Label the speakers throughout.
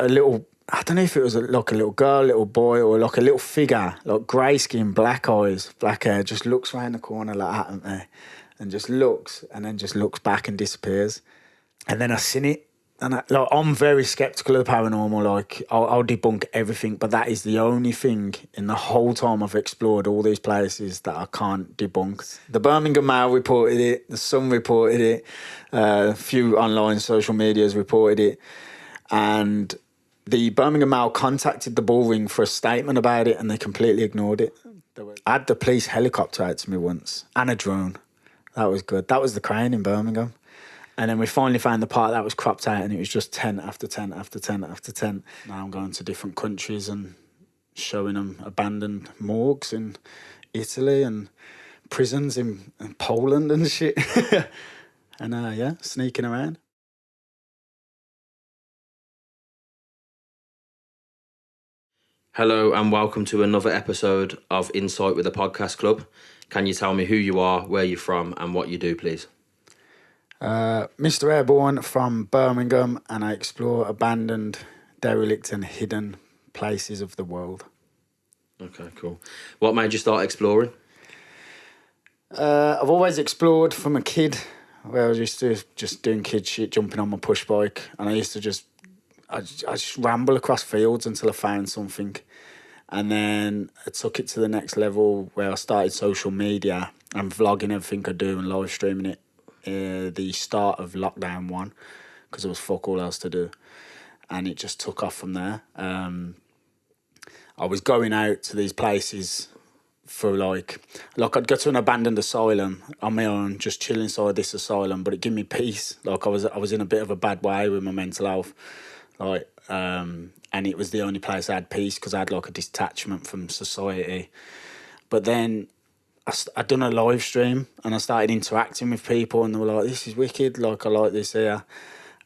Speaker 1: a little, I don't know if it was like a little girl, little boy, or like a little figure, like grey skin, black eyes, black hair, just looks round the corner like that at me and just looks and then just looks back and disappears. And then I seen it. And I'm very sceptical of the paranormal. Like, I'll debunk everything, but that is the only thing in the whole time I've explored all these places that I can't debunk. The Birmingham Mail reported it. The Sun reported it. A few online social medias reported it. And the Birmingham Mail contacted the Bullring for a statement about it, and they completely ignored it. I had the police helicopter out to me once, and a drone. That was good. That was the crane in Birmingham. And then we finally found the part that was cropped out, and it was just tent after tent after tent after tent. Now I'm going to different countries and showing them abandoned morgues in Italy and prisons in Poland and shit. And sneaking around.
Speaker 2: Hello and welcome to another episode of Insight with the Podcast Club. Can you tell me who you are, where you're from, and what you do, please?
Speaker 1: Mr. Airborne from Birmingham, and I explore abandoned, derelict and hidden places of the world.
Speaker 2: Okay, cool. What made you start exploring?
Speaker 1: I've always explored from a kid, where I was used to just doing kid shit, jumping on my push bike, and I used to just ramble across fields until I found something. And then I took it to the next level where I started social media and vlogging everything I do and live streaming it. The start of lockdown 1, because there was fuck all else to do, and it just took off from there. I was going out to these places for like I'd go to an abandoned asylum on my own, just chill inside this asylum, but it gave me peace. Like I was in a bit of a bad way with my mental health, and it was the only place I had peace because I had like a detachment from society. But then I'd done a live stream and I started interacting with people, and they were like, "This is wicked, like I like this here."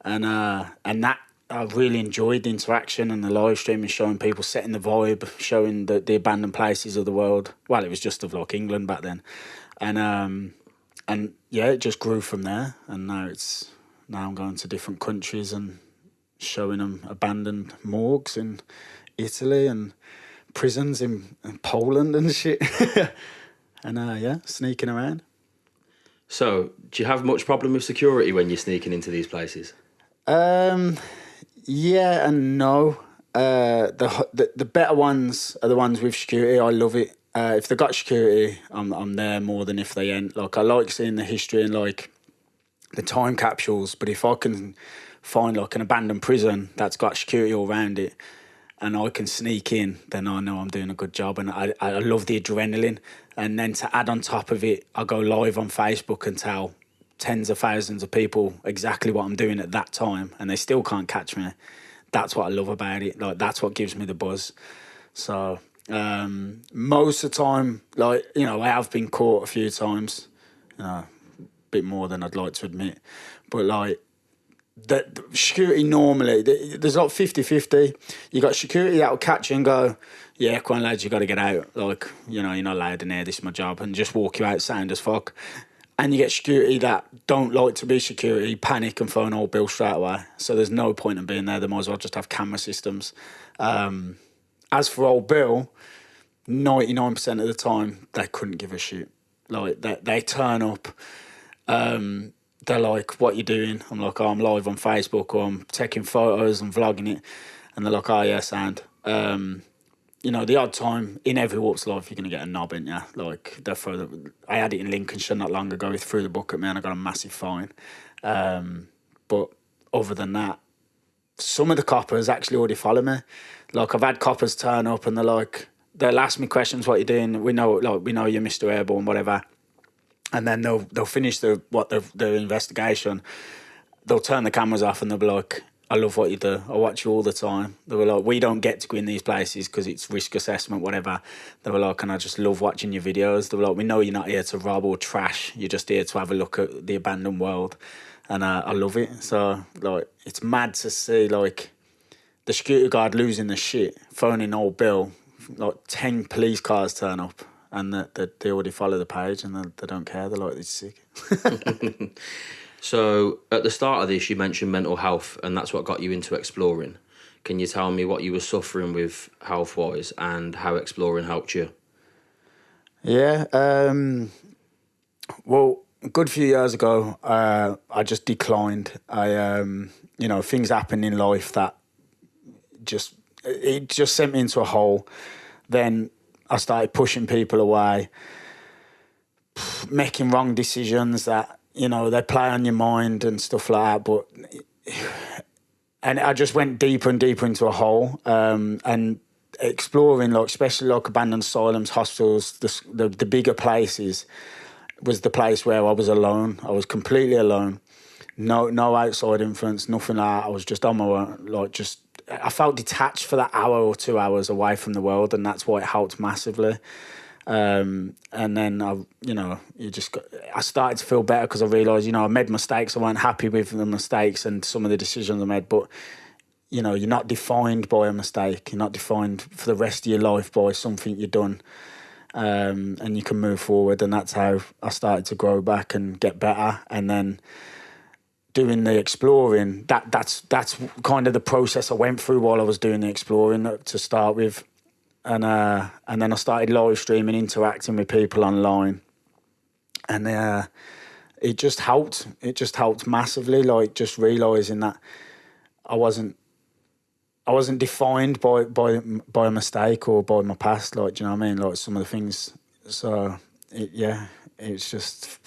Speaker 1: And that I really enjoyed the interaction and the live stream and showing people, setting the vibe, showing the abandoned places of the world. Well, it was just of like England back then. And yeah, it just grew from there, and now I'm going to different countries and showing them abandoned morgues in Italy and prisons in Poland and shit. And sneaking around.
Speaker 2: So, do you have much problem with security when you're sneaking into these places?
Speaker 1: Yeah and no. The better ones are the ones with security. I love it. If they got security, I'm there more than if they ain't. Like, I like seeing the history and like the time capsules. But if I can find like an abandoned prison that's got security all around it, and I can sneak in, then I know I'm doing a good job. And I love the adrenaline. And then to add on top of it, I go live on Facebook and tell tens of thousands of people exactly what I'm doing at that time, and they still can't catch me. That's what I love about it. Like, that's what gives me the buzz. So most of the time, like, you know, I have been caught a few times, a bit more than I'd like to admit. But like, the security normally, there's like 50-50. You got security that will catch you and go, "Yeah, come on lads, you got to get out. Like, you know, you're not allowed in here, this is my job," and just walk you out sound as fuck. And you get security that don't like to be security, panic and phone old Bill straight away. So there's no point in being there. They might as well just have camera systems. As for old Bill, 99% of the time, they couldn't give a shit. Like, they turn up, they're like, "What you doing?" I'm like, "Oh, I'm live on Facebook," or "I'm taking photos and vlogging it." And they're like, "Oh, yeah, sound." You know, the odd time, in every walk's life, you're going to get a knob, ain't you? Like, I had it in Lincolnshire not long ago. He threw the book at me and I got a massive fine. But other than that, some of the coppers actually already follow me. Like, I've had coppers turn up and they'll ask me questions, "What you doing?" We know you're Mr. Airborne, whatever. And then they'll finish their investigation. They'll turn the cameras off and they'll be like, "I love what you do. I watch you all the time." They were like, "We don't get to go in these places because it's risk assessment, whatever." They were like, "And I just love watching your videos." They were like, "We know you're not here to rob or trash. You're just here to have a look at the abandoned world." And I love it. So, like, it's mad to see, like, the security guard losing the shit, phoning old Bill, like 10 police cars turn up. And they already follow the page and they don't care. They're like, "It's sick."
Speaker 2: So, at the start of this, you mentioned mental health, and that's what got you into exploring. Can you tell me what you were suffering with health-wise and how exploring helped you?
Speaker 1: Yeah. Well, a good few years ago, I just declined. Things happen in life that it just sent me into a hole. Then I started pushing people away, making wrong decisions that, they play on your mind and stuff like that. And I just went deeper and deeper into a hole, and exploring, like, especially like abandoned asylums, hospitals, the bigger places, was the place where I was alone. I was completely alone. No outside influence, nothing like that. I was just on my own, I felt detached for that hour or 2 hours away from the world, and that's why it helped massively. And then I started to feel better because I realised, I made mistakes. I weren't happy with the mistakes and some of the decisions I made, but you're not defined by a mistake. You're not defined for the rest of your life by something you've done. And you can move forward, and that's how I started to grow back and get better. And then doing the exploring, that's kind of the process I went through while I was doing the exploring to start with. And then I started live streaming, interacting with people online, and it just helped. It just helped massively. Like, just realising that I wasn't defined by a mistake or by my past. Like, do you know what I mean? Like, some of the things. So it's just,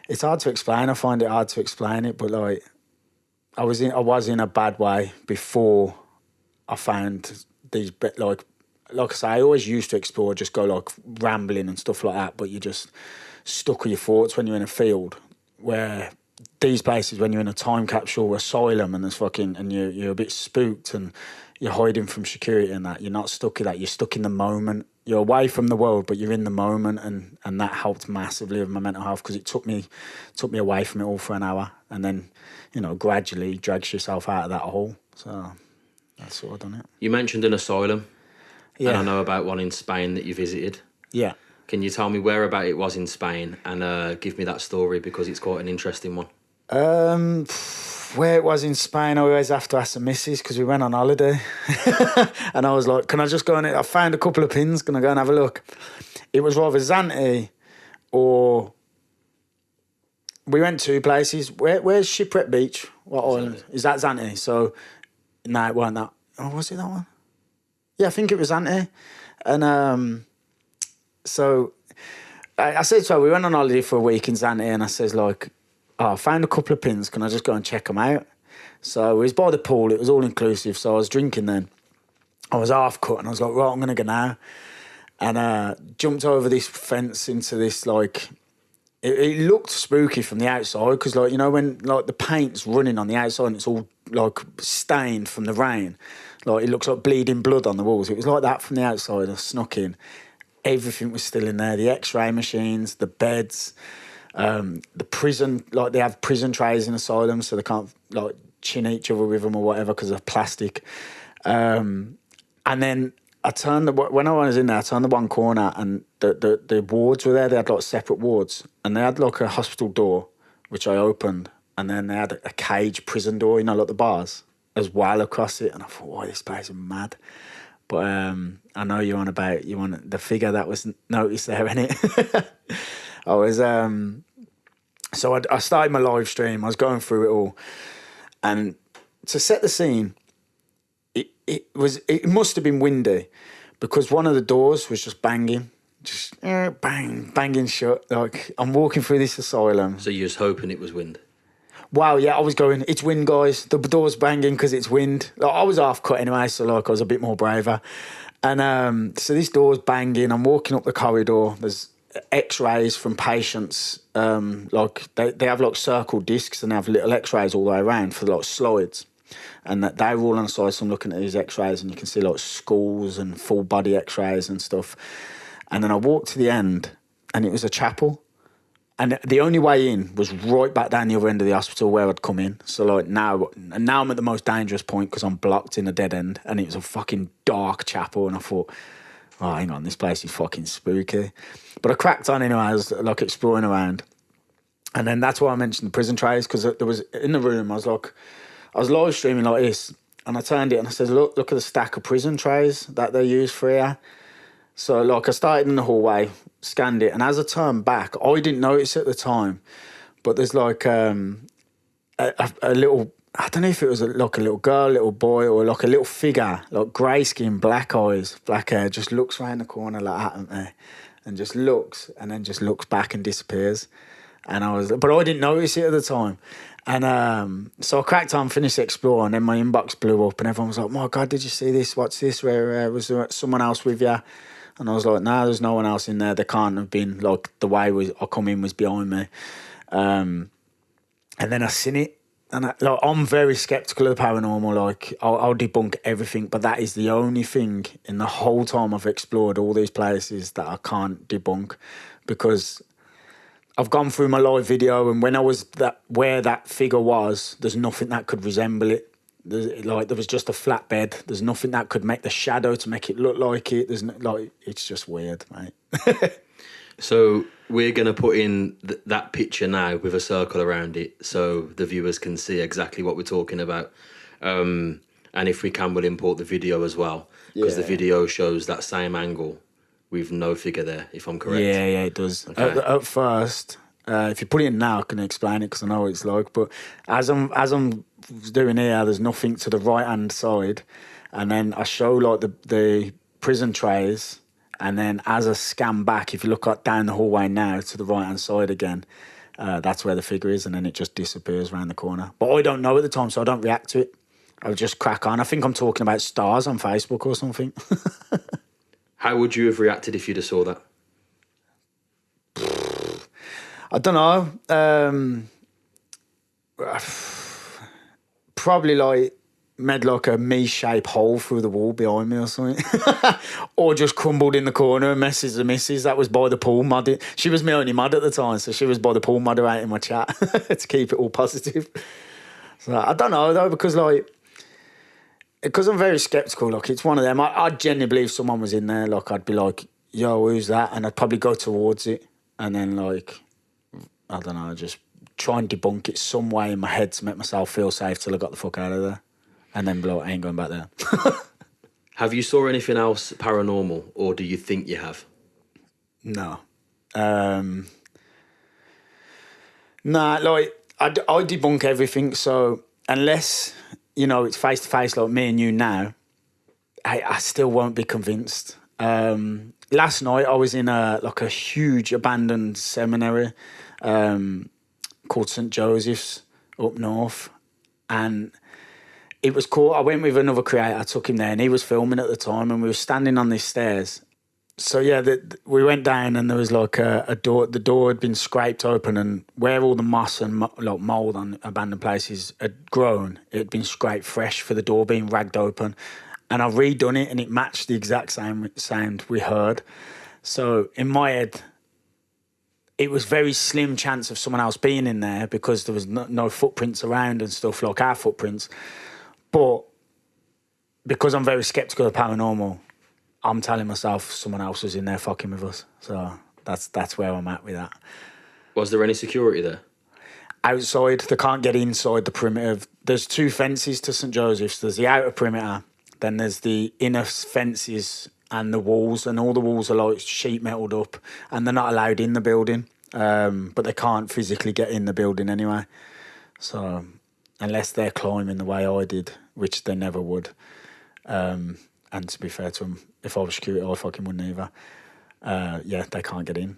Speaker 1: it's hard to explain. I find it hard to explain it, but like, I was in a bad way before I found these like I say, I always used to explore, just go like rambling and stuff like that, but you're just stuck with your thoughts when you're in a field. Where these places, when you're in a time capsule asylum and and you're a bit spooked and you're hiding from security and that, you're not stuck in that. You're stuck in the moment. You're away from the world, but you're in the moment, and that helped massively with my mental health, because it took me away from it all for an hour, and then gradually drags yourself out of that hole. So that's sort of done it.
Speaker 2: You mentioned an asylum.
Speaker 1: Yeah.
Speaker 2: And I know about one in Spain that you visited.
Speaker 1: Yeah.
Speaker 2: Can you tell me where about it was in Spain and give me that story, because it's quite an interesting one?
Speaker 1: Where it was in Spain, I always have to ask the missus, because we went on holiday. And I was like, can I just go on it? I found a couple of pins. Can I go and have a look? It was either Zante or... We went 2 places. Where's Shipwreck Beach? What island? Is that Zante? So, no, it weren't that. Oh, was it that one? Yeah, I think it was Zante. And so I said to her, we went on holiday for a week in Zante, and I says, like, I found a couple of pins. Can I just go and check them out? So it was by the pool. It was all inclusive. So I was drinking then. I was half cut, and I was like, right, I'm going to go now. And jumped over this fence into this, like... It looked spooky from the outside, because, like, when, like, the paint's running on the outside and it's all, like, stained from the rain. Like, it looks like bleeding blood on the walls. It was like that from the outside. I snuck in. Everything was still in there. The X-ray machines, the beds, the prison. Like, they have prison trays in asylums, so they can't, like, chin each other with them or whatever because of plastic. And then when I was in there, I turned the one corner, and the wards were there. They had, like, separate wards, and they had, like, a hospital door, which I opened, and then they had a cage prison door, like the bars, as well across it. And I thought, wow, this place is mad. But I know you want the figure that was noticed there, innit? I was so I started my live stream. I was going through it all, and to set the scene, it must have been windy, because one of the doors was just banging, banging shut. Like, I'm walking through this asylum.
Speaker 2: So you're just hoping it was wind?
Speaker 1: Wow, yeah, I was going, it's wind, guys. The door's banging because it's wind. Like, I was half cut anyway, so, like, I was a bit more braver. And so this door's banging. I'm walking up the corridor. There's X-rays from patients. Like, they have, like, circle discs, and they have little X-rays all the way around for, like, slides. And that they're all on the side, so I'm looking at these X-rays, and you can see, like, skulls and full body X-rays and stuff. And then I walked to the end, and it was a chapel. And the only way in was right back down the other end of the hospital where I'd come in. So, like, now I'm at the most dangerous point, because I'm blocked in a dead end, and it was a fucking dark chapel. And I thought, oh, hang on, this place is fucking spooky. But I cracked on anyway. I was, like, exploring around. And then that's why I mentioned the prison trays, because there was, in the room, I was live streaming like this, And I turned it and I said, look at the stack of prison trays that they use for here. So, like, I started in the hallway, scanned it, and as I turned back, I didn't notice at the time, but there's like a little, I don't know if it was like a little girl, little boy, or like a little figure, like grey skin, black eyes, black hair, just looks round the corner like that at me, and just looks, and then just looks back and disappears. And but I didn't notice it at the time. And so I cracked on, finished exploring, and then my inbox blew up, and everyone was like, "My God, did you see this? What's this? Where was there someone else with you?" And I was like, "No, there's no one else in there. There can't have been. Like, the way I come in was behind me." And then I seen it, and I'm very skeptical of the paranormal. Like, I'll debunk everything, but that is the only thing in the whole time I've explored all these places that I can't debunk, because I've gone through my live video, and when I was where that figure was, there's nothing that could resemble it. There was just a flat bed. There's nothing that could make the shadow to make it look like it. It's just weird, mate.
Speaker 2: So we're going to put in that picture now with a circle around it so the viewers can see exactly what we're talking about. And if we can, we'll import the video as well, because the video shows that same angle with no figure there, if I'm correct.
Speaker 1: Yeah, it does.
Speaker 2: Okay.
Speaker 1: At first, if you put it in now, I can explain it because I know what it's like. But as I'm doing here, there's nothing to the right hand side, and then I show like the prison trays, and then as I scan back, if you look down the hallway now to the right hand side again, that's where the figure is, and then it just disappears around the corner. But I don't know at the time, so I don't react to it. I'll just crack on. I think I'm talking about stars on Facebook or something.
Speaker 2: How would you have reacted if you'd have saw that?
Speaker 1: I don't know. Probably like made like a me-shaped hole through the wall behind me or something. Or just crumbled in the corner and messes the missus. That was by the pool mod. She was my only mod at the time, so she was by the pool moderating my chat to keep it all positive. So I don't know though, because I'm very skeptical. Like, it's one of them. I genuinely believe someone was in there. Like, I'd be like, "Yo, who's that?" And I'd probably go towards it, and then like, I don't know, just try and debunk it some way in my head to make myself feel safe till I got the fuck out of there, and then be like, I ain't going back there.
Speaker 2: Have you saw anything else paranormal, or do you think you have?
Speaker 1: No. Nah, like, I debunk everything, so unless, it's face to face like me and you now, I still won't be convinced. Last night I was in a huge abandoned seminary called St. Joseph's up north, and it was cool. I went with another creator, I took him there, and he was filming at the time, and we were standing on these stairs. So yeah, we went down, and there was like a door. The door had been scraped open, and where all the moss and like mold on abandoned places had grown, it had been scraped fresh for the door being ragged open. And I redone it, and it matched the exact same sound we heard. So in my head, it was very slim chance of someone else being in there because there was no footprints around and stuff like our footprints. But because I'm very skeptical of paranormal, I'm telling myself someone else was in there fucking with us. So that's where I'm at with that.
Speaker 2: Was there any security there?
Speaker 1: Outside, they can't get inside the perimeter. There's two fences to St. Joseph's. There's the outer perimeter, then there's the inner fences and the walls, and all the walls are like sheet metaled up, and they're not allowed in the building, but they can't physically get in the building anyway. So unless they're climbing the way I did, which they never would. And to be fair to them, if I was security, I fucking wouldn't either. They can't get in.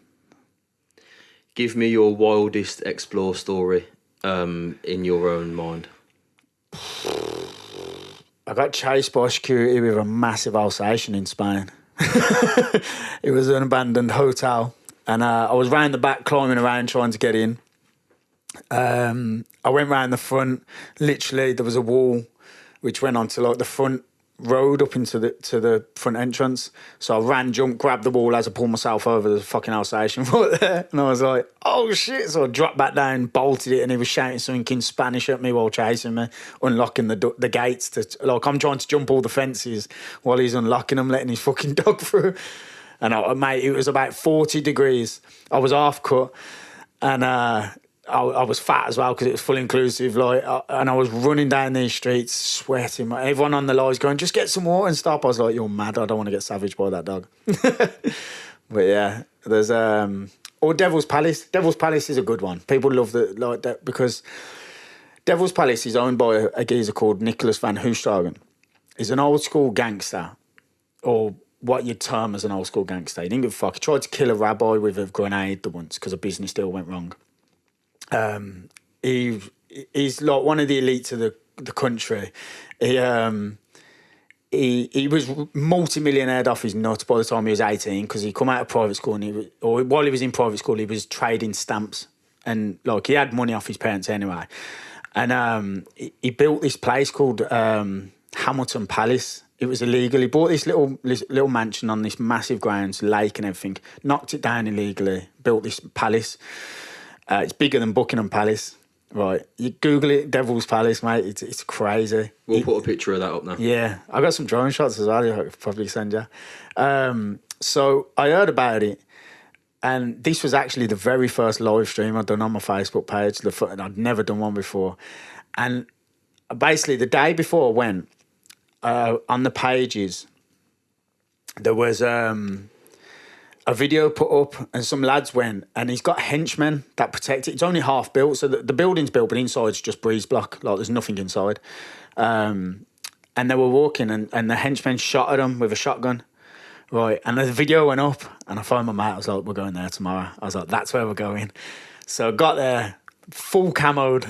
Speaker 2: Give me your wildest explore story in your own mind.
Speaker 1: I got chased by security with a massive Alsatian in Spain. It was an abandoned hotel, and I was round the back climbing around trying to get in. I went round the front. Literally, there was a wall which went onto like the front road up into the front entrance. So I ran, jumped, grabbed the wall as I pulled myself over the fucking Alsatian right there. And I was like, oh shit. So I dropped back down, bolted it, and he was shouting something in Spanish at me while chasing me, unlocking the gates. Like, I'm trying to jump all the fences while he's unlocking them, letting his fucking dog through. And mate, it was about 40 degrees. I was half cut, and I I was fat as well because it was full inclusive. And I was running down these streets, sweating. Everyone on the line was going, "Just get some water and stop." I was like, "You're mad! I don't want to get savaged by that dog." But yeah, there's or Devil's Palace. Devil's Palace is a good one. People love that because Devil's Palace is owned by a geezer called Nicholas van Hoogstraten. He's an old school gangster, or what you'd term as an old school gangster. He didn't give a fuck. He tried to kill a rabbi with a grenade once because a business deal went wrong. He's like one of the elites of the country. He was multi-millionaire off his nuts by the time he was 18 because he come out of private school and while he was in private school he was trading stamps and like he had money off his parents anyway. And he built this place called Hamilton Palace. It was illegal. He bought this little mansion on this massive grounds, lake and everything, knocked it down illegally, built this palace. It's bigger than Buckingham Palace. Right, you Google it, Devil's Palace, mate. It's crazy.
Speaker 2: We'll put a picture of that up now.
Speaker 1: Yeah, I got some drone shots as well. I could probably send you. So I heard about it, and this was actually the very first live stream I'd done on my Facebook page. I'd never done one before, and basically the day before I went, on the pages, there was a video put up and some lads went and he's got henchmen that protect it. It's only half built, so the building's built, but inside's just breeze block, like there's nothing inside. And they were walking and the henchmen shot at them with a shotgun. Right, and the video went up and I phoned my mate, I was like, "We're going there tomorrow." I was like, "That's where we're going." So I got there, full camoed.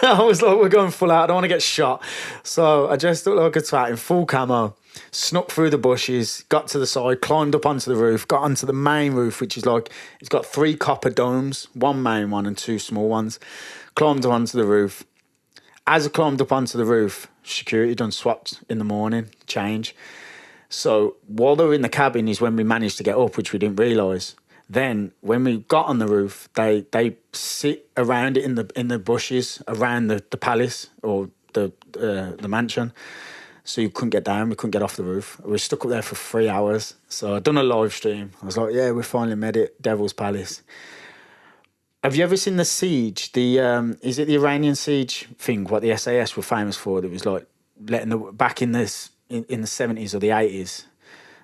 Speaker 1: I was like, "We're going full out, I don't want to get shot." So I just looked like a twat in full camo. Snuck through the bushes, got to the side, climbed up onto the roof, got onto the main roof, which is like, it's got 3 copper domes, 1 main one and 2 small ones. Climbed up onto the roof. As I climbed up onto the roof, security done swapped in the morning, change. So while they were in the cabin is when we managed to get up, which we didn't realise. Then when we got on the roof, they sit around it in the bushes around the palace or the mansion. So you couldn't get down, we couldn't get off the roof. We were stuck up there for 3 hours. So I'd done a live stream. I was like, "Yeah, we finally made it, Devil's Palace." Have you ever seen the siege? Is it the Iranian siege thing, what the SAS were famous for? That was like letting back in the 70s or the 80s.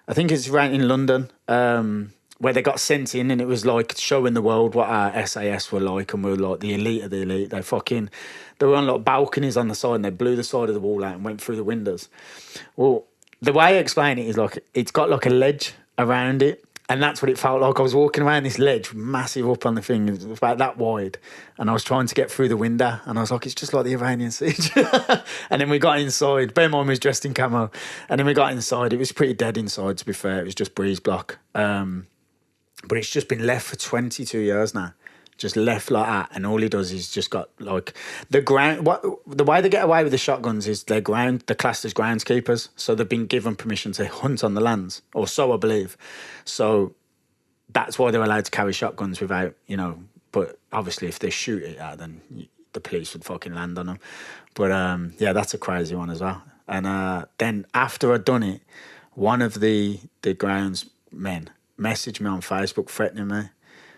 Speaker 1: I think it's right in London, where they got sent in and it was like showing the world what our SAS were like, and we were like the elite of the elite. They were on like balconies on the side and they blew the side of the wall out and went through the windows. Well, the way I explain it is like it's got like a ledge around it, and that's what it felt like. I was walking around this ledge, massive up on the thing, it was about that wide, and I was trying to get through the window, and I was like, it's just like the Iranian siege. And then we got inside. Bear in mind, was dressed in camo, and then we got inside. It was pretty dead inside, to be fair. It was just breeze block. But it's just been left for 22 years now. Just left like that, and all he does is just got like the ground. The way they get away with the shotguns is they're classed as groundskeepers, so they've been given permission to hunt on the lands, or so I believe. So that's why they're allowed to carry shotguns without, But obviously, if they shoot it out, then the police would fucking land on them. But yeah, that's a crazy one as well. And then after I'd done it, one of the groundsmen messaged me on Facebook threatening me,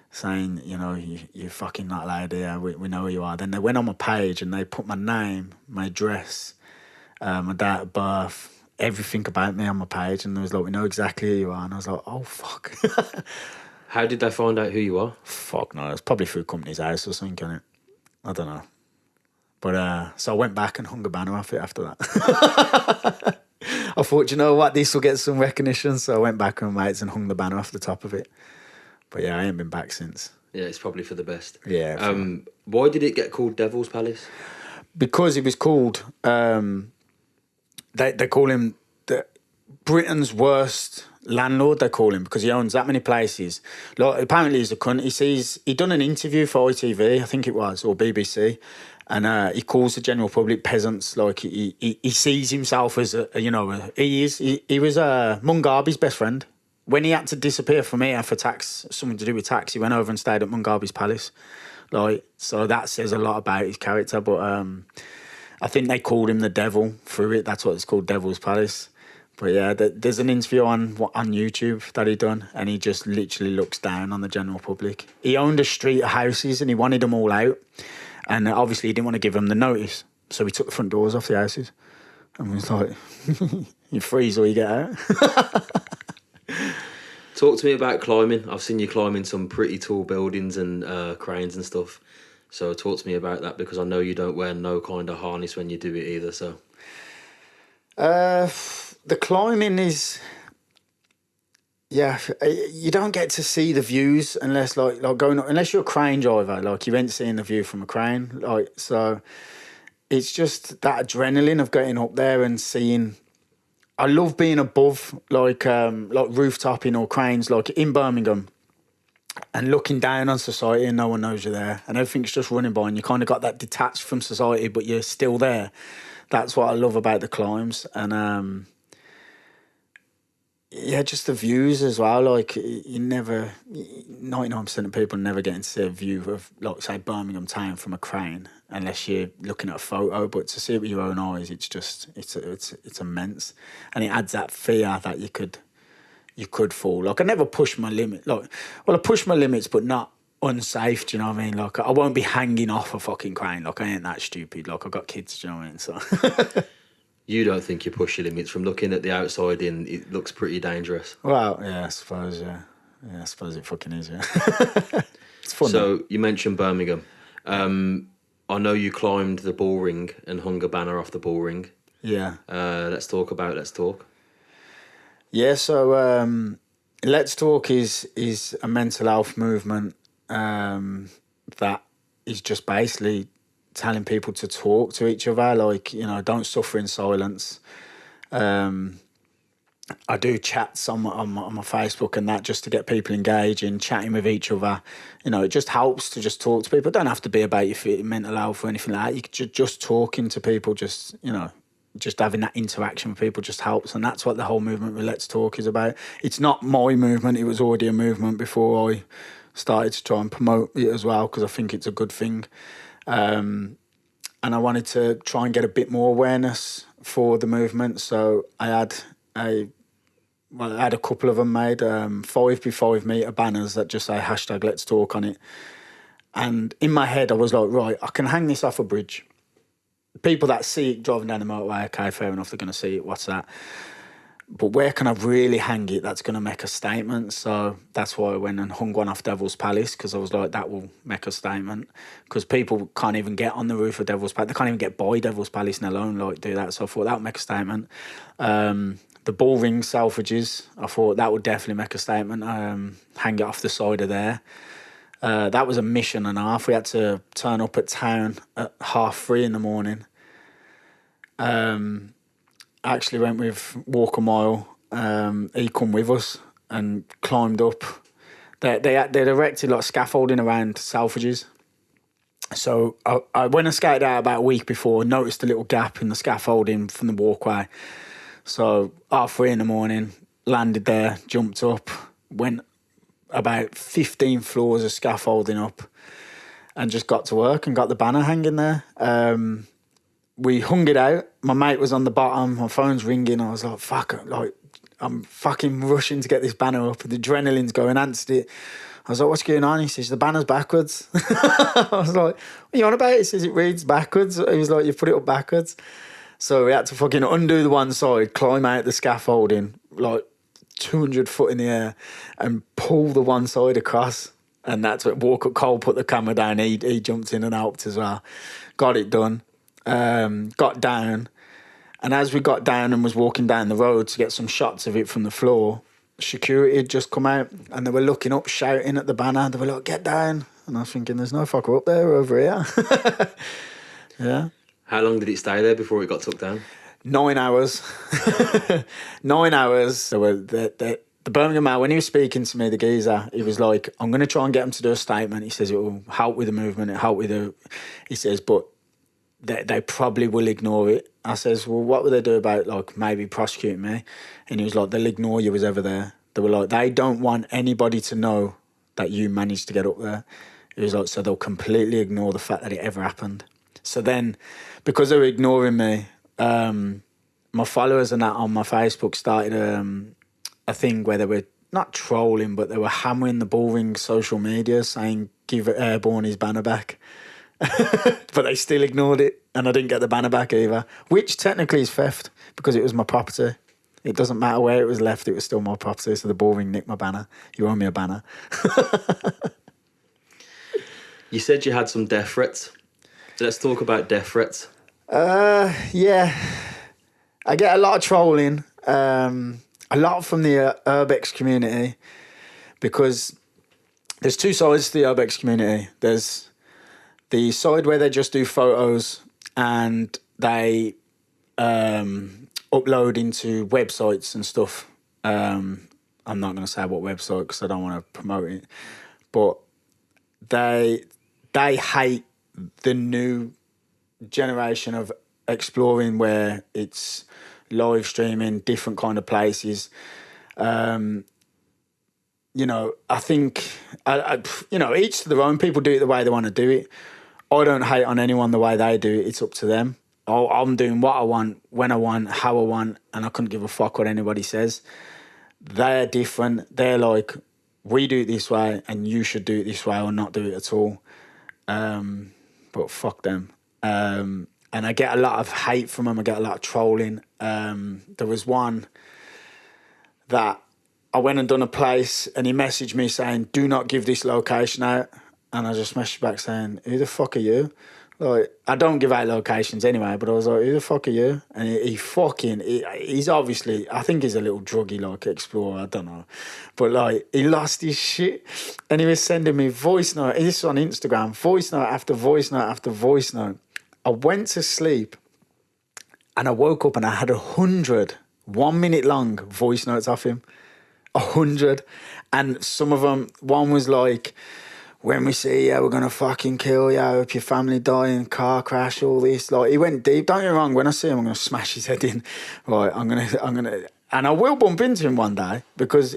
Speaker 1: saying, you're fucking not allowed here, we know who you are. Then they went on my page and they put my name, my address, my date of birth, everything about me on my page, and they was like, "We know exactly who you are." And I was like, "Oh, fuck."
Speaker 2: How did they find out who you are?
Speaker 1: Fuck no, it's probably through company's house or something, innit? I don't know. But, so I went back and hung a banner off it after that. I thought, you know what, this will get some recognition, so I went back with my mates and hung the banner off the top of it. But yeah, I ain't been back since.
Speaker 2: Yeah, it's probably for the best.
Speaker 1: Yeah.
Speaker 2: Why did it get called Devil's Palace?
Speaker 1: Because it was called, they call him Britain's worst landlord, they call him, because he owns that many places. Like, apparently he's a cunt. He done an interview for ITV, I think it was, or BBC, and he calls the general public peasants. Like, he sees himself as he was Mugabe's best friend. When he had to disappear from here for tax, something to do with tax, he went over and stayed at Mugabe's palace. Like, so that says a lot about his character. But I think they called him the devil through it. That's what it's called, Devil's Palace. But yeah, there's an interview on YouTube that he done, and he just literally looks down on the general public. He owned a street of houses, and he wanted them all out, and obviously he didn't want to give them the notice, so he took the front doors off the houses, and was like, "You freeze or you get out."
Speaker 2: Talk to me about climbing. I've seen you climbing some pretty tall buildings and cranes and stuff. So talk to me about that, because I know you don't wear no kind of harness when you do it either. So
Speaker 1: the climbing is, yeah, you don't get to see the views unless like going up, unless you're a crane driver, like you ain't seeing the view from a crane, like, so it's just that adrenaline of getting up there and seeing. I love being above, like rooftoping or cranes, like in Birmingham, and looking down on society and no one knows you're there, and everything's just running by, and you kind of got that detached from society, but you're still there. That's what I love about the climbs, and yeah, just the views as well. Like, you never, 99% of people never getting to see a view of, like, say, Birmingham town from a crane unless you're looking at a photo. But to see it with your own eyes, it's just, it's immense, and it adds that fear that you could fall. Like, I never push my limit. Like, well, I push my limits, but not unsafe. Do you know what I mean? Like, I won't be hanging off a fucking crane. Like, I ain't that stupid. Like, I've got kids. Do you know what I mean? So.
Speaker 2: you don't think you push your limits? From looking at the outside in, it looks pretty dangerous.
Speaker 1: Well, yeah, I suppose, yeah. Yeah, I suppose it fucking is, yeah. It's fun.
Speaker 2: So, you mentioned Birmingham. I know you climbed the bull ring and hung a banner off the bull ring.
Speaker 1: Yeah.
Speaker 2: Let's talk.
Speaker 1: Yeah, so Let's Talk is a mental health movement that is just basically telling people to talk to each other, like, you know, don't suffer in silence. I do chats on my Facebook and that, just to get people engaging, chatting with each other. You know, it just helps to just talk to people. It don't have to be about your mental health or anything like that. You could just talking to people, just, you know, just having that interaction with people just helps. And that's what the whole movement with Let's Talk is about. It's not my movement. It was already a movement before I started to try and promote it as well, because I think it's a good thing. And I wanted to try and get a bit more awareness for the movement. So I had a couple of them made, 5x5 metre banners that just say hashtag Let's Talk on it. And in my head, I was like, right, I can hang this off a bridge. People that see it driving down the motorway, okay, fair enough, they're going to see it, what's that? But where can I really hang it that's going to make a statement? So that's why I went and hung one off Devil's Palace, because I was like, that will make a statement. Because people can't even get on the roof of Devil's Palace. They can't even get by Devil's Palace, and alone like do that. So I thought that would make a statement. The bull ring Selfridges, I thought that would definitely make a statement. Hang it off the side of there. That was a mission and a half. We had to turn up at town at 3:30 in the morning. I actually went with Walk a Mile. He come with us and climbed up. They'd erected like scaffolding around Selfridges. So I went and skated out about a week before, noticed a little gap in the scaffolding from the walkway. So 3:30 in the morning, landed there, jumped up, went about 15 floors of scaffolding up, and just got to work and got the banner hanging there. We hung it out. My mate was on the bottom. My phone's ringing. I was like, fuck, like, I'm fucking rushing to get this banner up. The adrenaline's going, answered it. I was like, what's going on? He says, the banner's backwards. I was like, what are you on about? He says, it reads backwards. He was like, you put it up backwards. So we had to fucking undo the one side, climb out the scaffolding, like 200 foot in the air, and pull the one side across. And that's what Cole put the camera down. He jumped in and helped as well. Got it done. Got down, and as we got down and was walking down the road to get some shots of it from the floor, security had just come out and they were looking up, shouting at the banner. They were like, get down. And I was thinking, there's no fucker up there, over here. Yeah.
Speaker 2: How long did it stay there before it got took down?
Speaker 1: 9 hours. 9 hours. So the Birmingham Mayor, when he was speaking to me, the geezer, he was like, I'm going to try and get him to do a statement. He says it will help with the movement, it'll help with the... He says, but they probably will ignore it. I says, well, what would they do about, like, maybe prosecuting me? And he was like, they'll ignore you as ever there. They were like, they don't want anybody to know that you managed to get up there. He was like, so they'll completely ignore the fact that it ever happened. So then, because they were ignoring me, my followers and that on my Facebook started a thing where they were not trolling, but they were hammering the Bullring social media saying, give Airborne his banner back. But they still ignored it, and I didn't get the banner back either, which technically is theft because it was my property. It doesn't matter where it was left, it was still my property, so the Bullring nicked my banner. You owe me a banner.
Speaker 2: You said you had some death threats. Let's talk about death threats.
Speaker 1: Yeah. I get a lot of trolling, a lot from the Urbex community, because there's two sides to the Urbex community. There's the side where they just do photos and they upload into websites and stuff. I'm not going to say what website because I don't want to promote it, but they hate the new generation of exploring where it's live streaming different kind of places. You know, I think you know, each to their own. People do it the way they want to do it. I don't hate on anyone the way they do it. It's up to them. I'm doing what I want, when I want, how I want, and I couldn't give a fuck what anybody says. They're different. They're like, we do it this way and you should do it this way or not do it at all. But fuck them. And I get a lot of hate from them. I get a lot of trolling. There was one that I went and done a place and he messaged me saying, do not give this location out. And I just messaged back saying, who the fuck are you? Like, I don't give out locations anyway, but I was like, who the fuck are you? And he's obviously, I think he's a little druggy, like, explorer, I don't know. But, like, he lost his shit. And he was sending me voice note, this is on Instagram, voice note after voice note after voice note. I went to sleep and I woke up and I had 100 1-minute long voice notes off him. 100. And some of them, one was like, when we see you, we're going to fucking kill you. I hope your family die in a car crash, all this. Like, he went deep. Don't get me wrong, when I see him, I'm going to smash his head in. Right, I'm going to, and I will bump into him one day because,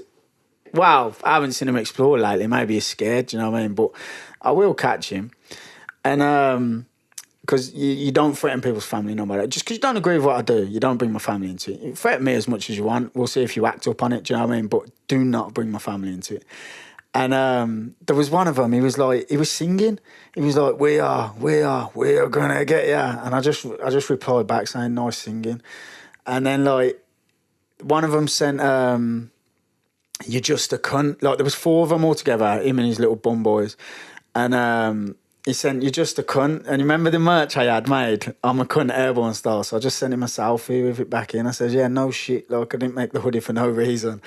Speaker 1: well, I haven't seen him explore lately. Maybe he's scared, you know what I mean? But I will catch him. And, because you don't threaten people's family no matter. Just because you don't agree with what I do, you don't bring my family into it. You threaten me as much as you want. We'll see if you act up on it, do you know what I mean? But do not bring my family into it. And there was one of them, he was singing. He was like, we are going to get you. And I just replied back saying, nice singing. And then, like, one of them sent, you're just a cunt. Like, there was 4 of them all together, him and his little bum boys. And he sent, you're just a cunt. And you remember the merch I had made? I'm a cunt Airborne style. So I just sent him a selfie with it back in. I said, yeah, no shit. Like, I didn't make the hoodie for no reason.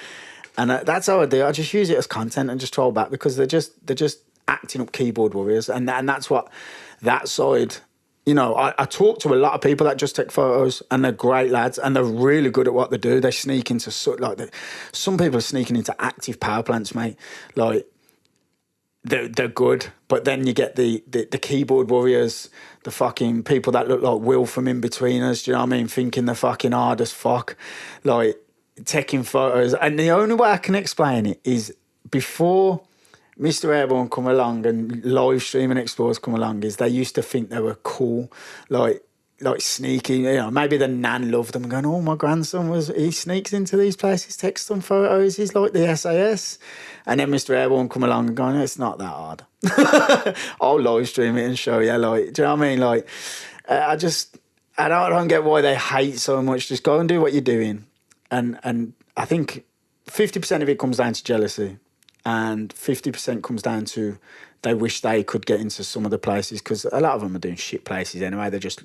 Speaker 1: And that's how I do it. I just use it as content and just troll back because they're just acting up keyboard warriors. And that's what that side, you know, I talk to a lot of people that just take photos and they're great lads and they're really good at what they do. They sneak into, some people are sneaking into active power plants, mate. Like, they're good. But then you get the keyboard warriors, the fucking people that look like Will from In Between Us, do you know what I mean? Thinking they're fucking hard as fuck. Like, taking photos. And the only way I can explain it is before Mr. Airborne come along and live streaming explorers come along, is they used to think they were cool, like sneaky, you know, maybe the nan loved them and going, oh, my grandson he sneaks into these places, takes some photos, he's like the SAS. And then Mr. Airborne come along and going, it's not that hard. I'll live stream it and show you, like, do you know what I mean? Like, I don't get why they hate so much. Just go and do what you're doing. And I think 50% of it comes down to jealousy and 50% comes down to they wish they could get into some of the places because a lot of them are doing shit places anyway. They're just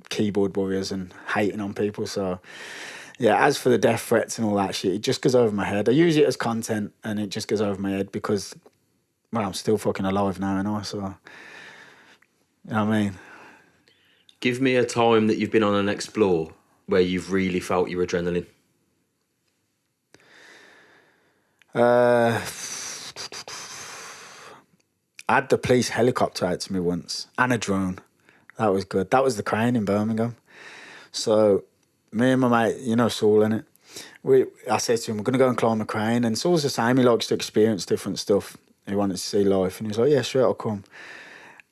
Speaker 1: keyboard warriors and hating on people. So, yeah, as for the death threats and all that shit, it just goes over my head. I use it as content and it just goes over my head because, well, I'm still fucking alive now, and so, you know what I mean?
Speaker 2: Give me a time that you've been on an explore where you've really felt your adrenaline.
Speaker 1: I had the police helicopter out to me once and a drone. That was good. That was the crane in Birmingham. So me and my mate, you know Saul, innit? I said to him, we're going to go and climb a crane. And Saul's the same. He likes to experience different stuff. He wanted to see life. And he was like, yeah, sure, I'll come.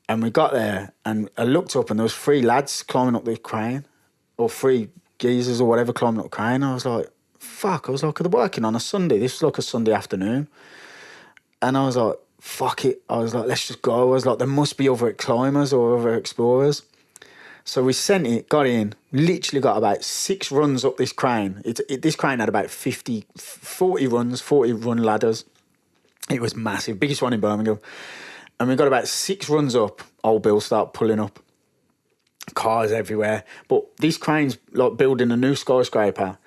Speaker 1: And we got there and I looked up and there was 3 lads climbing up the crane, or 3 geezers or whatever climbing up the crane. I was like, fuck. I was like, they're working on a Sunday. This was like a Sunday afternoon. And I was like, fuck it. I was like, let's just go. I was like, there must be other climbers or other explorers. So we sent it, got in, literally got about 6 runs up this crane. This crane had about 40 run ladders. It was massive, biggest one in Birmingham. And we got about 6 runs up, old Bill started pulling up. Cars everywhere. But this crane's like building a new skyscraper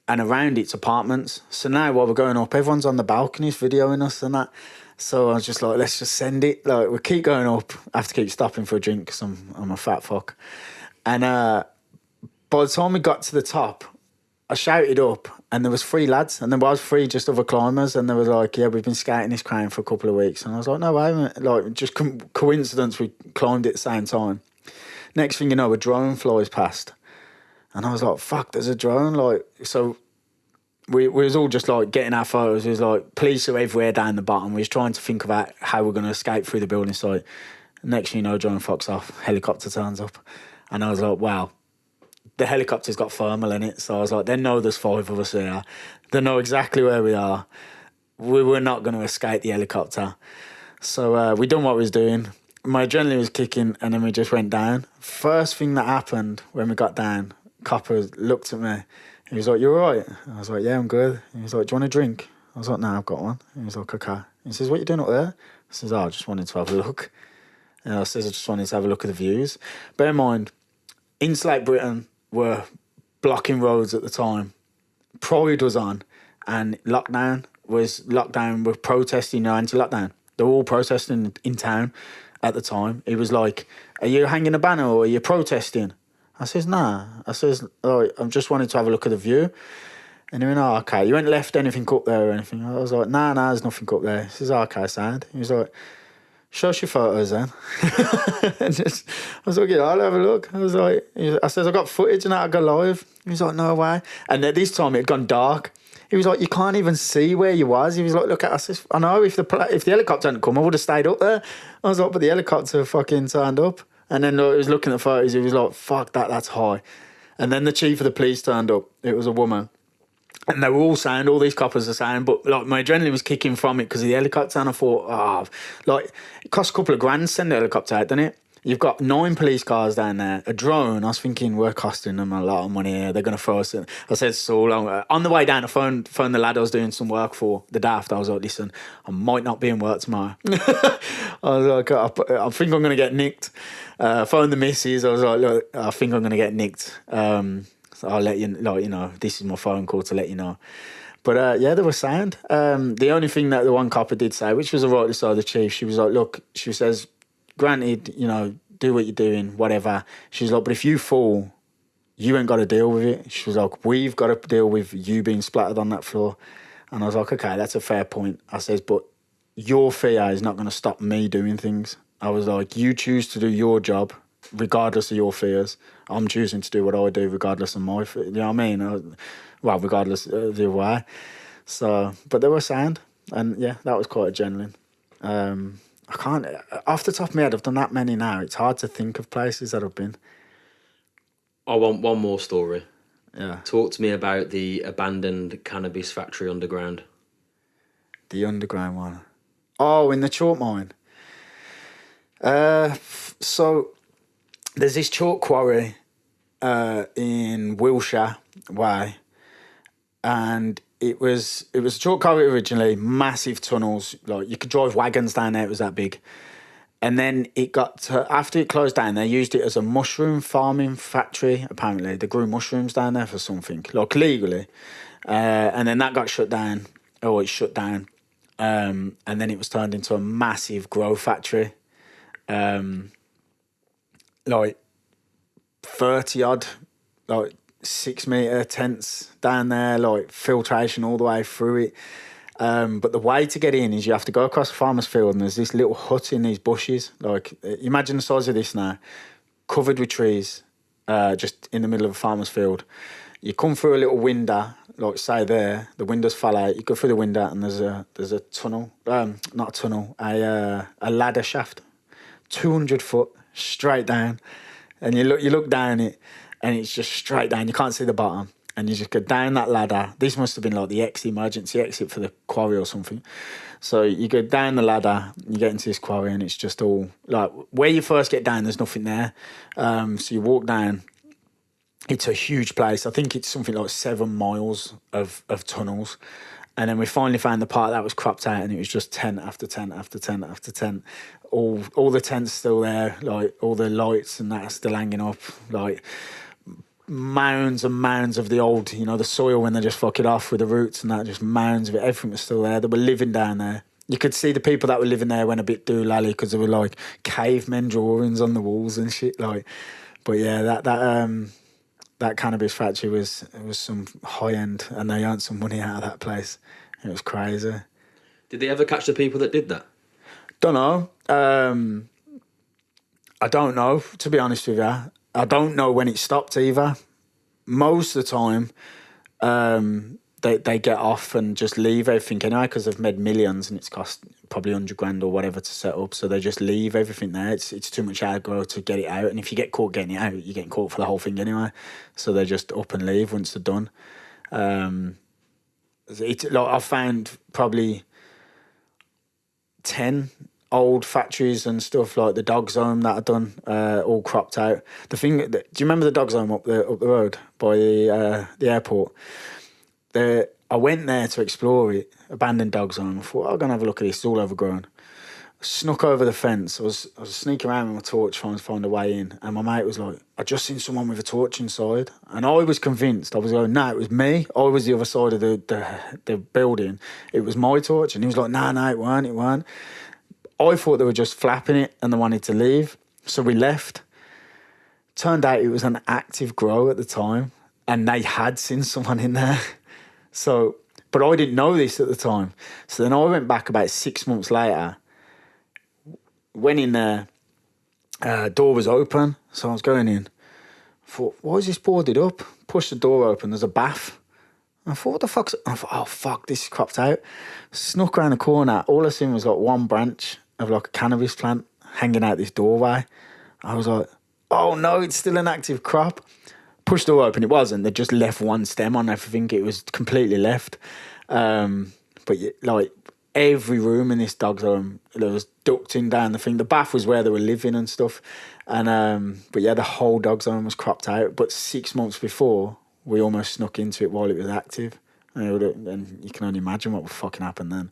Speaker 1: and around it's apartments. So now while we're going up, everyone's on the balconies videoing us and that. So I was just like, let's just send it. Like, we keep going up. I have to keep stopping for a drink because I'm a fat fuck. And by the time we got to the top, I shouted up and there was 3 lads and there was 3 just other climbers and they were like, yeah, we've been scouting this crane for a couple of weeks. And I was like, no way, mate. Like, just coincidence we climbed it at the same time. Next thing you know, a drone flies past. And I was like, fuck, there's a drone. Like, so we was all just like getting our photos. It was like police are everywhere down the bottom. We was trying to think about how we're going to escape through the building site. Next thing you know, drone fucks off. Helicopter turns up. And I was like, wow, the helicopter's got thermal in it. So I was like, they know there's 5 of us here. They know exactly where we are. We were not going to escape the helicopter. So we done what we was doing. My adrenaline was kicking and then we just went down. First thing that happened when we got down, copper looked at me. He was like, you all right? I was like, yeah, I'm good. He was like, do you want a drink? I was like, no, I've got one. He was like, okay. He says, what are you doing up there? I says, oh, I just wanted to have a look. And I says, I just wanted to have a look at the views. Bear in mind, Insulate Britain were blocking roads at the time. Pride was on and lockdown were protesting, anti-lockdown. They were all protesting in town at the time. It was like, are you hanging a banner or are you protesting? I says, nah. I says, oh, I just wanted to have a look at the view. And he went, oh, okay. You ain't left anything up there or anything? I was like, nah, there's nothing up there. He says, oh, okay, sound. He was like, show us your photos then. And I was like, yeah, I'll have a look. I says, I got footage and that I go live. He was like, no way. And at this time it had gone dark. He was like, you can't even see where you was. He was like, look at us. I says, I know, if the helicopter hadn't come, I would have stayed up there. I was like, but the helicopter fucking turned up. And then he was looking at the photos. He was like, fuck that, that's high. And then the chief of the police turned up. It was a woman. And they were all sound, all these coppers are sound, but like my adrenaline was kicking from it because of the helicopter. And I thought, like, it costs a couple of grand to send the helicopter out, doesn't it? You've got 9 police cars down there, a drone. I was thinking, we're costing them a lot of money here. They're going to throw us in. I said, so long. On the way down, I phoned the lad I was doing some work for, the daft. I was like, listen, I might not be in work tomorrow. I was like, I think I'm going to get nicked. Phoned the missus. I was like, look, I think I'm going to get nicked. So I'll let you, like, you know, this is my phone call to let you know. But yeah, they were sound. The only thing that the one copper did say, which was a right side of the chief, she was like, look, she says, granted, you know, do what you're doing, whatever. She's like, but if you fall, you ain't got to deal with it. She was like, we've got to deal with you being splattered on that floor. And I was like, okay, that's a fair point. I says, but your fear is not going to stop me doing things. I was like, you choose to do your job regardless of your fears. I'm choosing to do what I do regardless of my fear. You know what I mean? Well, regardless of the way. So, but they were sound. And yeah, that was quite adrenaline. I can't, off the top of my head, I've done that many now. It's hard to think of places that I've been.
Speaker 2: I want one more story.
Speaker 1: Yeah.
Speaker 2: Talk to me about the abandoned cannabis factory underground.
Speaker 1: The underground one. Oh, in the chalk mine. So there's this chalk quarry in Wiltshire Way, and it was a chalk quarry originally, massive tunnels, like you could drive wagons down there, it was that big. And then it got to, after it closed down, they used it as a mushroom farming factory, apparently. They grew mushrooms down there for something, like legally. And then that got shut down, or it shut down. And then it was turned into a massive grow factory. Like 30 odd, like 6 metre tents down there, like filtration all the way through it. But the way to get in is you have to go across a farmer's field and there's this little hut in these bushes. Like, imagine the size of this now, covered with trees, just in the middle of a farmer's field. You come through a little window, like say there, the windows fall out. You go through the window and there's a tunnel, not a tunnel, a ladder shaft, 200 foot straight down. And you look down it, and it's just straight down. You can't see the bottom. And you just go down that ladder. This must have been like the emergency exit for the quarry or something. So you go down the ladder, you get into this quarry, and it's just all like where you first get down, there's nothing there. So you walk down. It's a huge place. I think it's something like 7 miles of tunnels. And then we finally found the part that was cropped out, and it was just tent after tent after tent after tent. All the tents still there, like all the lights and that are still hanging up, like mounds and mounds of the old, you know, the soil when they just fuck it off with the roots and that, just mounds of it. Everything was still there. They were living down there. You could see the people that were living there went a bit doolally because there were like cavemen drawings on the walls and shit. Like, but yeah, that cannabis factory was some high end, and they earned some money out of that place. It was crazy.
Speaker 2: Did they ever catch the people that did that?
Speaker 1: Don't know. I don't know, to be honest with you. I don't know when it stopped either. Most of the time, they get off and just leave everything anyway because they've made millions and it's cost probably 100 grand or whatever to set up. So they just leave everything there. It's too much aggro to get it out. And if you get caught getting it out, you're getting caught for the whole thing anyway. So they just up and leave once they're done. I've found probably 10 old factories and stuff like the dog zone that are done, all cropped out. Do you remember the dog zone up the road by the airport? I went there to explore it, abandoned dog zone. I thought, I'm going to have a look at this, it's all overgrown. Snuck over the fence. I was sneaking around with my torch trying to find a way in, and my mate was like, I just seen someone with a torch inside. And I was convinced. I was going, no, it was me. I was the other side of the building. It was my torch. And he was like, no, it weren't. I thought they were just flapping it and they wanted to leave. So we left. Turned out it was an active grow at the time, and they had seen someone in there. So, but I didn't know this at the time. So then I went back about 6 months later, went in there, door was open, so I was going in. I thought, why is this boarded up? Pushed the door open, there's a bath. I thought, what the fuck's... I thought, oh, fuck, this is cropped out. Snuck around the corner, all I seen was like one branch of like a cannabis plant hanging out this doorway. I was like, oh no, it's still an active crop. Pushed the door open, it wasn't. They just left one stem on everything. It was completely left. But like every room in this dog zone, there was ducting down the thing. The bath was where they were living and stuff. And but yeah, the whole dog zone was cropped out. But 6 months before, we almost snuck into it while it was active. And you can only imagine what would fucking happen then.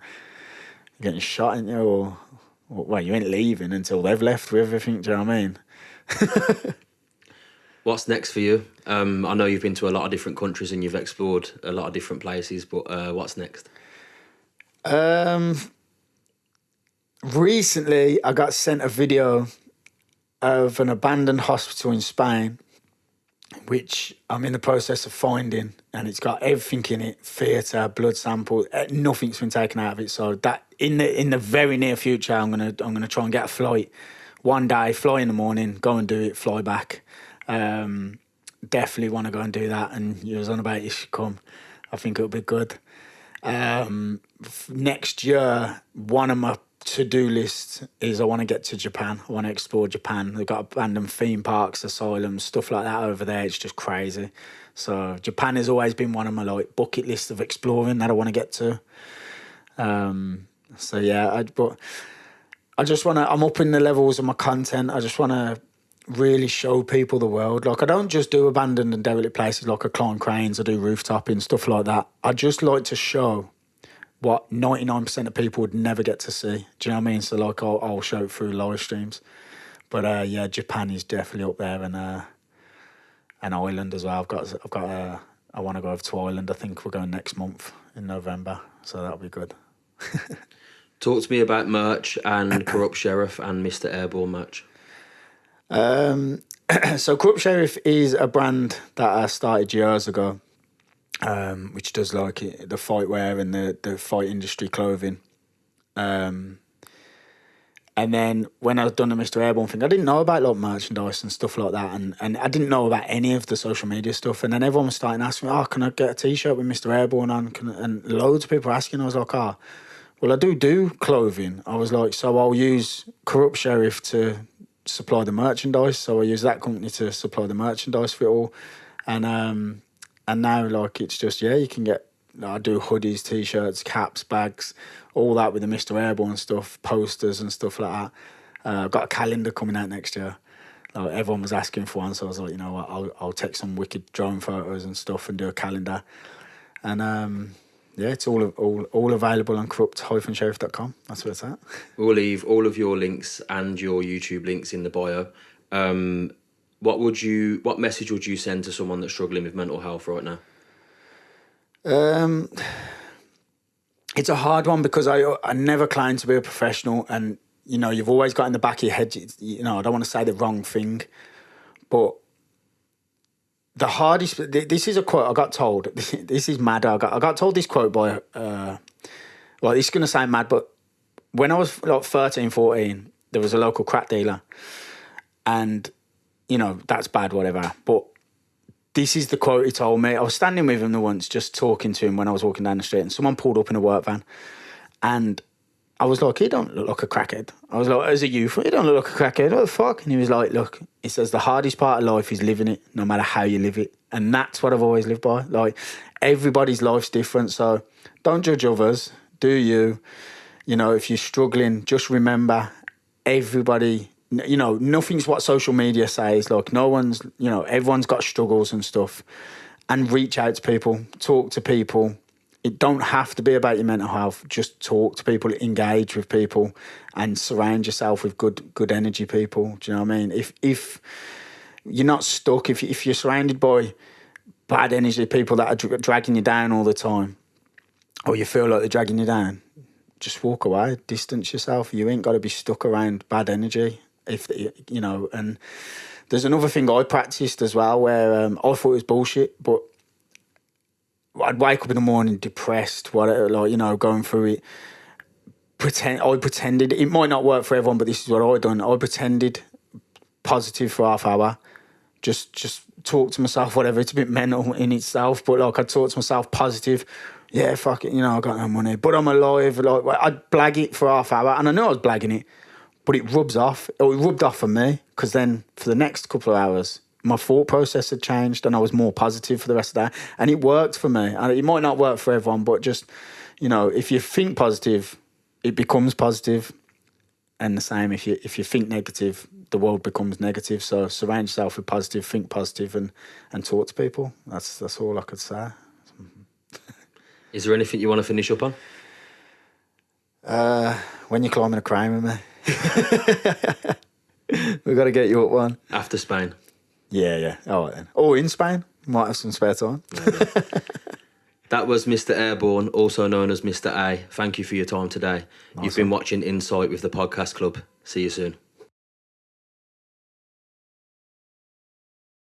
Speaker 1: You're getting shot, ain't you? Or well, you ain't leaving until they've left with everything. Do you know what I mean?
Speaker 2: What's next for you? I know you've been to a lot of different countries and you've explored a lot of different places, but what's next?
Speaker 1: Recently, I got sent a video of an abandoned hospital in Spain, which I'm in the process of finding, and it's got everything in it: theatre, blood sample, nothing's been taken out of it. So that in the very near future, I'm gonna try and get a flight one day, fly in the morning, go and do it, fly back. Definitely want to go and do that, and you was on about you should come. I think it'll be good. Next year, one of my to-do lists is I want to get to Japan. I want to explore Japan. They've got abandoned theme parks, asylums, stuff like that over there. It's just crazy. So Japan has always been one of my like bucket lists of exploring that I want to get to. So yeah, but I just want to, I'm upping the levels of my content. I just want to really show people the world. Like, I don't just do abandoned and derelict places like I climb cranes, I do rooftoping, stuff like that. I just like to show what 99% of people would never get to see. Do you know what I mean? So like I'll show it through live streams. But yeah, Japan is definitely up there, and Ireland as well. I want to go over to Ireland. I think we're going next month in November, so that'll be good.
Speaker 2: Talk to me about merch and Corrupt Sheriff and Mr. Airborne merch.
Speaker 1: So Corrupt Sheriff is a brand that I started years ago, which does like the fight wear and the fight industry clothing. And then when I've done the Mr. Airborne thing, I didn't know about like merchandise and stuff like that, and I didn't know about any of the social media stuff. And then everyone was starting to ask me, "Oh, can I get a T-shirt with Mr. Airborne on?" And loads of people were asking. I was like, "Oh, well, I do clothing." I was like, "So I'll use Corrupt Sheriff to supply the merchandise. So I use that company to supply the merchandise for it all. And now, like, it's just, you can get, I do hoodies, T-shirts, caps, bags, all that with the Mr. Airborne stuff, posters and stuff like that. I've got a calendar coming out next year. Like, everyone was asking for one, so I was like, you know what, I'll take some wicked drone photos and stuff and do a calendar. And it's all available on corrupt-sheriff.com. That's where it's at.
Speaker 2: We'll leave all of your links and your YouTube links in the bio. What message would you send to someone that's struggling with mental health right now?
Speaker 1: It's a hard one because I never claim to be a professional, and you know, you've always got in the back of your head, you know, I don't want to say the wrong thing, but the hardest, this is a quote I got told, this is mad, I got told this quote by, well, this is going to sound mad, but when I was like 13, 14, there was a local crack dealer, and, you know, that's bad, whatever, but this is the quote he told me. I was standing with him once, just talking to him when I was walking down the street, and someone pulled up in a work van, and I was like, he don't look like a crackhead. I was like, as a youth, he don't look like a crackhead. What the fuck? And he was like, look, he says the hardest part of life is living it, no matter how you live it. And that's what I've always lived by. Like, everybody's life's different, so don't judge others. Do you. You know, if you're struggling, just remember everybody, you know, nothing's what social media says. Like, no one's, you know, everyone's got struggles and stuff. And reach out to people, talk to people. It don't have to be about your mental health. Just talk to people, engage with people, and surround yourself with good energy people. Do you know what I mean? If you're not stuck, if you're surrounded by bad energy people that are dragging you down all the time, or you feel like they're dragging you down, just walk away, distance yourself. You ain't got to be stuck around bad energy. If you know, and there's another thing I practiced as well, where I thought it was bullshit, but I'd wake up in the morning depressed, like, you know, going through it. I pretended, it might not work for everyone, but this is what I done. I pretended positive for half hour. Just talk to myself, whatever. It's a bit mental in itself, but like, I'd talk to myself positive. Yeah, fuck it, you know, I got no money, but I'm alive. Like, I'd blag it for half hour, and I knew I was blagging it, but it rubs off. It rubbed off for me, because then for the next couple of hours, my thought process had changed and I was more positive for the rest of the day. And it worked for me. And it might not work for everyone, but just, you know, if you think positive, it becomes positive. And the same, if you think negative, the world becomes negative. So surround yourself with positive, think positive, and talk to people. That's all I could say.
Speaker 2: Is there anything you want to finish up on?
Speaker 1: When you're climbing a crane with me. We've got to get you up one.
Speaker 2: After Spain.
Speaker 1: Yeah. All right then. Or in Spain. Might have some spare time.
Speaker 2: That was Mr. Airborne, also known as Mr. A. Thank you for your time today. Awesome. You've been watching Insight with the Podcast Club. See you soon.